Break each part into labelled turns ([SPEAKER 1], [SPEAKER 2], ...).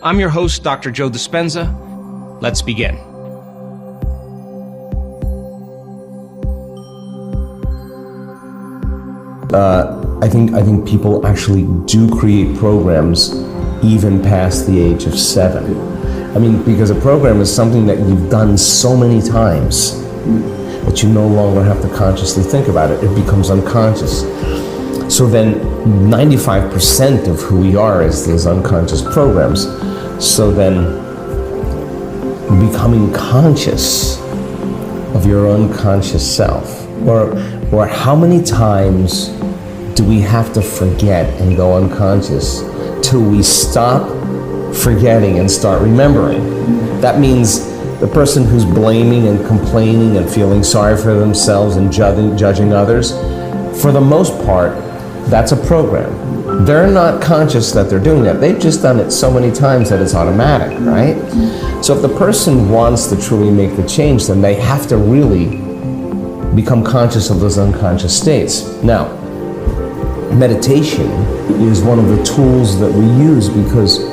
[SPEAKER 1] I'm your host, Dr. Joe Dispenza. Let's begin.
[SPEAKER 2] I think people actually do create programs even past the age of 7. I mean, because a program is something that you've done so many times that you no longer have to consciously think about it. It becomes unconscious. So then 95% of who we are is these unconscious programs. So then becoming conscious of your unconscious self, or how many times do we have to forget and go unconscious till we stop forgetting and start remembering? That means the person who's blaming and complaining and feeling sorry for themselves and judging others, for the most part, that's a program. They're not conscious that they're doing that. They've just done it so many times that it's automatic, right? So if the person wants to truly make the change, then they have to really become conscious of those unconscious states. Now, meditation is one of the tools that we use because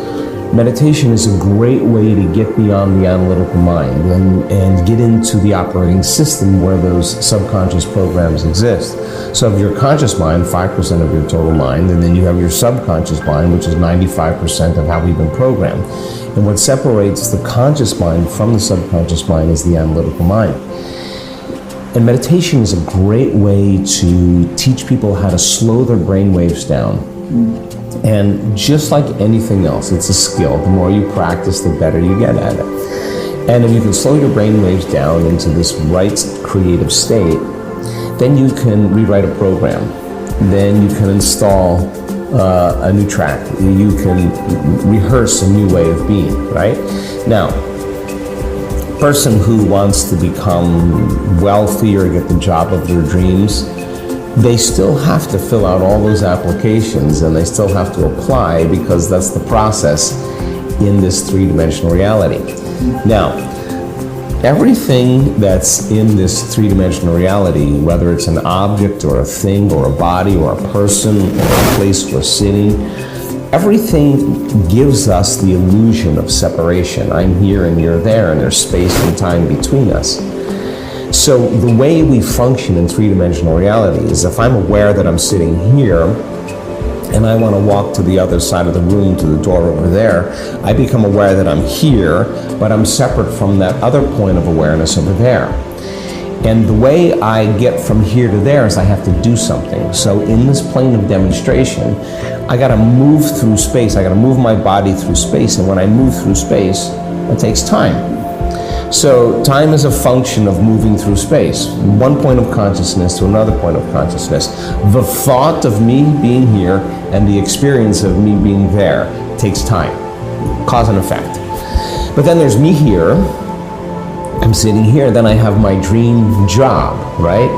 [SPEAKER 2] meditation is a great way to get beyond the analytical mind and get into the operating system where those subconscious programs exist. So of your conscious mind, 5% of your total mind, and then you have your subconscious mind, which is 95% of how we've been programmed. And what separates the conscious mind from the subconscious mind is the analytical mind. And meditation is a great way to teach people how to slow their brain waves down. And just like anything else, it's a skill. The more you practice, the better you get at it. And if you can slow your brain waves down into this right creative state, then you can rewrite a program. Then you can install a new track. You can rehearse a new way of being, right? Now, a person who wants to become wealthy or get the job of their dreams, they still have to fill out all those applications and they still have to apply because that's the process in this three-dimensional reality. Now, everything that's in this three-dimensional reality, whether it's an object or a thing or a body or a person or a place we're sitting, everything gives us the illusion of separation. I'm here and you're there and there's space and time between us. So the way we function in three-dimensional reality is if I'm aware that I'm sitting here and I want to walk to the other side of the room to the door over there, I become aware that I'm here, but I'm separate from that other point of awareness over there. And the way I get from here to there is I have to do something. So in this plane of demonstration, I got to move through space. I got to move my body through space. And when I move through space, it takes time. So time is a function of moving through space, one point of consciousness to another point of consciousness. The thought of me being here and the experience of me being there takes time, cause and effect. But then there's me here, I'm sitting here, then I have my dream job, right?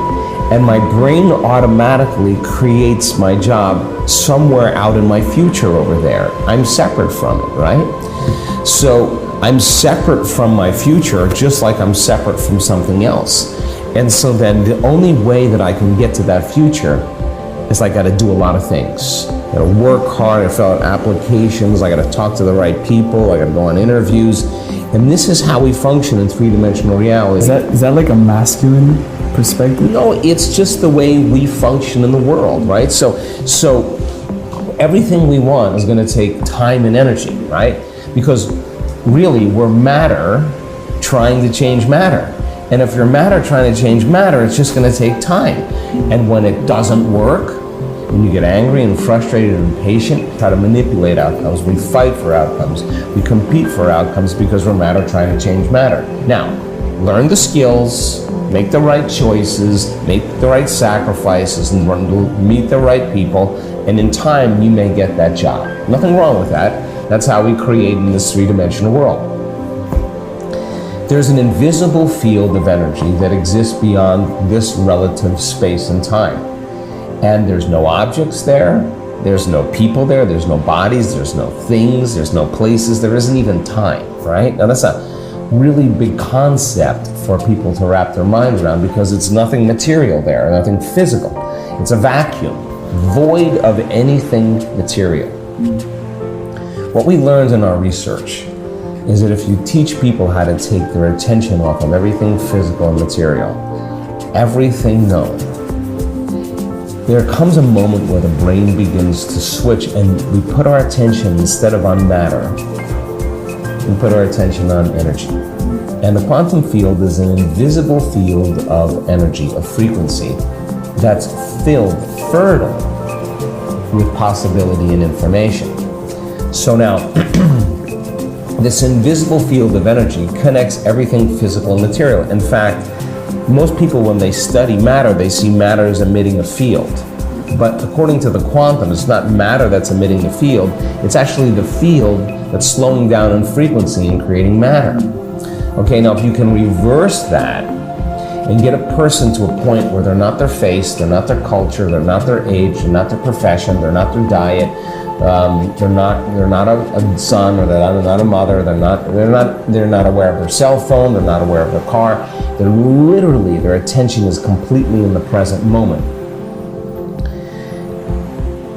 [SPEAKER 2] And my brain automatically creates my job somewhere out in my future over there. I'm separate from it, right? So I'm separate from my future, just like I'm separate from something else. And so then the only way that I can get to that future is I gotta do a lot of things. I gotta work hard, I fill out applications, I gotta talk to the right people, I gotta go on interviews. And this is how we function in three-dimensional reality.
[SPEAKER 3] Is that like a masculine perspective?
[SPEAKER 2] No, it's just the way we function in the world, right? So everything we want is gonna take time and energy, right? Because really, we're matter trying to change matter. And if you're matter trying to change matter, it's just going to take time. And when it doesn't work, when you get angry and frustrated and impatient, try to manipulate outcomes. We fight for outcomes. We compete for outcomes because we're matter trying to change matter. Now, learn the skills, make the right choices, make the right sacrifices, and meet the right people. And in time, you may get that job. Nothing wrong with that. That's how we create in this three-dimensional world. There's an invisible field of energy that exists beyond this relative space and time. And there's no objects there, there's no people there, there's no bodies, there's no things, there's no places, there isn't even time, right? Now that's a really big concept for people to wrap their minds around because it's nothing material there, nothing physical. It's a vacuum, void of anything material. What we learned in our research is that if you teach people how to take their attention off of everything physical and material, everything known, there comes a moment where the brain begins to switch and we put our attention, instead of on matter, we put our attention on energy. And the quantum field is an invisible field of energy, of frequency, that's filled, fertile with possibility and information. So now, this invisible field of energy connects everything physical and material. In fact, most people, when they study matter, they see matter as emitting a field. But according to the quantum, it's not matter that's emitting the field, it's actually the field that's slowing down in frequency and creating matter. Okay, now if you can reverse that and get a person to a point where they're not their face, they're not their culture, they're not their age, they're not their profession, they're not their diet, they're not a son, or they're not a mother, they're not aware of their cell phone, they're not aware of their car, they're literally, their attention is completely in the present moment.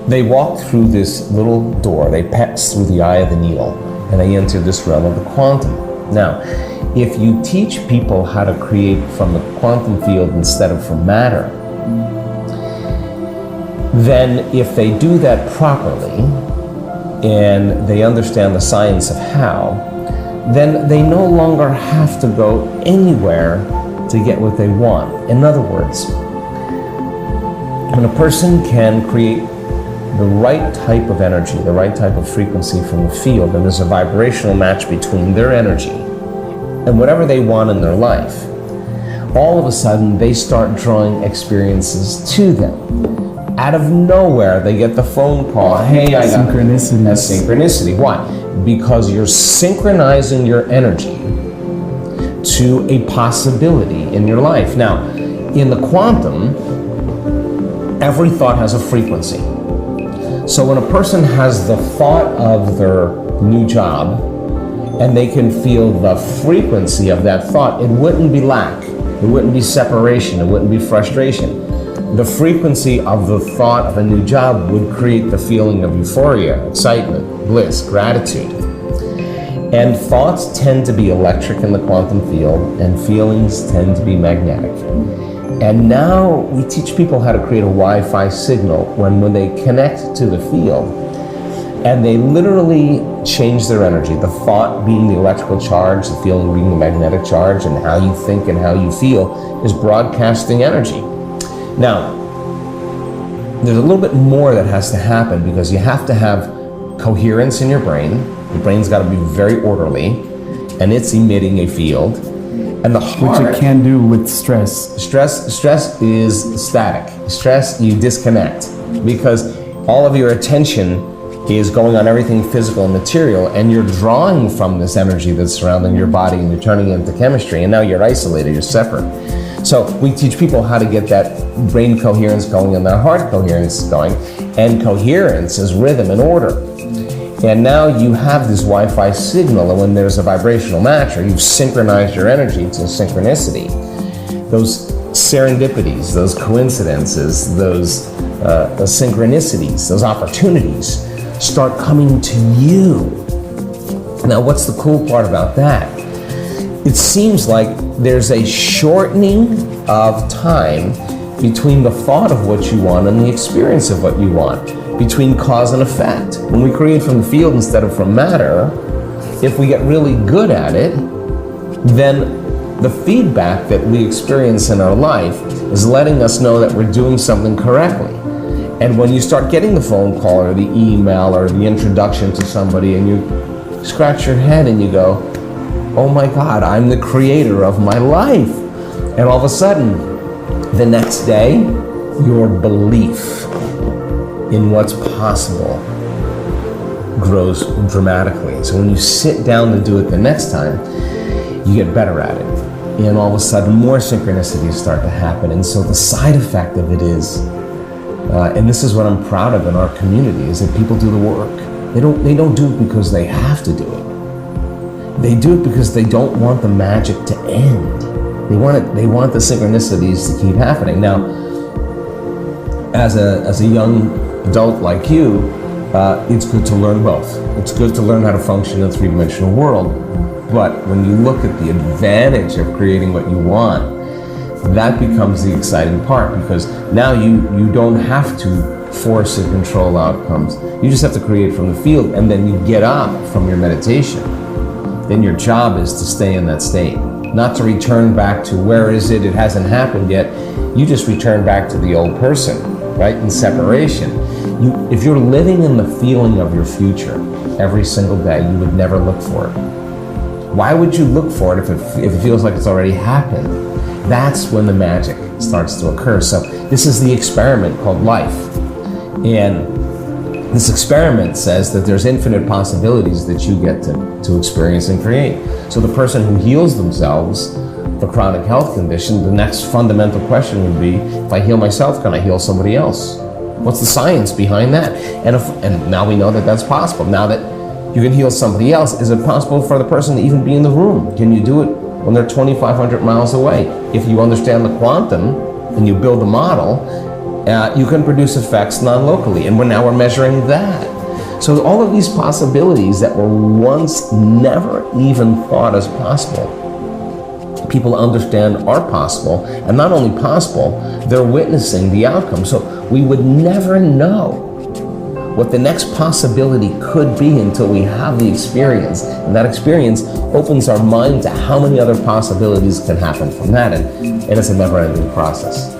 [SPEAKER 2] They walk through this little door, they pass through the eye of the needle, and they enter this realm of the quantum. Now, if you teach people how to create from the quantum field instead of from matter, then if they do that properly, and they understand the science of how, then they no longer have to go anywhere to get what they want. In other words, when a person can create the right type of energy, the right type of frequency from the field, and there's a vibrational match between their energy and whatever they want in their life, all of a sudden they start drawing experiences to them. Out of nowhere, they get the phone call, hey, I got
[SPEAKER 3] synchronicity.
[SPEAKER 2] That's synchronicity. Why? Because you're synchronizing your energy to a possibility in your life. Now, in the quantum, every thought has a frequency. So when a person has the thought of their new job and they can feel the frequency of that thought, it wouldn't be lack, it wouldn't be separation, it wouldn't be frustration. The frequency of the thought of a new job would create the feeling of euphoria, excitement, bliss, gratitude. And thoughts tend to be electric in the quantum field, and feelings tend to be magnetic. And now we teach people how to create a Wi-Fi signal when they connect to the field, and they literally change their energy. The thought being the electrical charge, the feeling being the magnetic charge, and how you think and how you feel is broadcasting energy. Now, there's a little bit more that has to happen, because you have to have coherence in your brain. The brain's got to be very orderly, and it's emitting a field. And the heart,
[SPEAKER 3] which it can do with stress.
[SPEAKER 2] Stress is static. Stress, you disconnect, because all of your attention is going on everything physical and material, and you're drawing from this energy that's surrounding your body, and you're turning it into chemistry, and now you're isolated, you're separate. So we teach people how to get that brain coherence going and that heart coherence going, and coherence is rhythm and order. And now you have this Wi-Fi signal, and when there's a vibrational match, or you've synchronized your energy to synchronicity, those serendipities, those coincidences, those synchronicities, those opportunities start coming to you. Now, what's the cool part about that? It seems like there's a shortening of time between the thought of what you want and the experience of what you want, between cause and effect. When we create from the field instead of from matter, if we get really good at it, then the feedback that we experience in our life is letting us know that we're doing something correctly. And when you start getting the phone call or the email or the introduction to somebody, and you scratch your head and you go, oh my God, I'm the creator of my life. And all of a sudden, the next day, your belief in what's possible grows dramatically. So when you sit down to do it the next time, you get better at it. And all of a sudden, more synchronicities start to happen. And so the side effect of it is, and this is what I'm proud of in our community, is that people do the work. They don't do it because they have to do it. They do it because they don't want the magic to end. They want the synchronicities to keep happening. Now, as a young adult like you, it's good to learn both. It's good to learn how to function in a three-dimensional world, but when you look at the advantage of creating what you want, that becomes the exciting part, because now you don't have to force and control outcomes. You just have to create from the field, and then you get up from your meditation. Then your job is to stay in that state, not to return back to where is it hasn't happened yet. You just return back to the old person, right, in separation. If you're living in the feeling of your future every single day, you would never look for it. Why would you look for it if it feels like it's already happened? That's when the magic starts to occur. So this is the experiment called life. And this experiment says that there's infinite possibilities that you get to experience and create. So the person who heals themselves for chronic health condition, the next fundamental question would be, if I heal myself, can I heal somebody else? What's the science behind that? And now we know that that's possible. Now that you can heal somebody else, is it possible for the person to even be in the room? Can you do it when they're 2,500 miles away? If you understand the quantum and you build a model, you can produce effects non-locally, and now we're measuring that. So all of these possibilities that were once never even thought as possible, people understand are possible, and not only possible, they're witnessing the outcome. So we would never know what the next possibility could be until we have the experience, and that experience opens our mind to how many other possibilities can happen from that, and it's a never-ending process.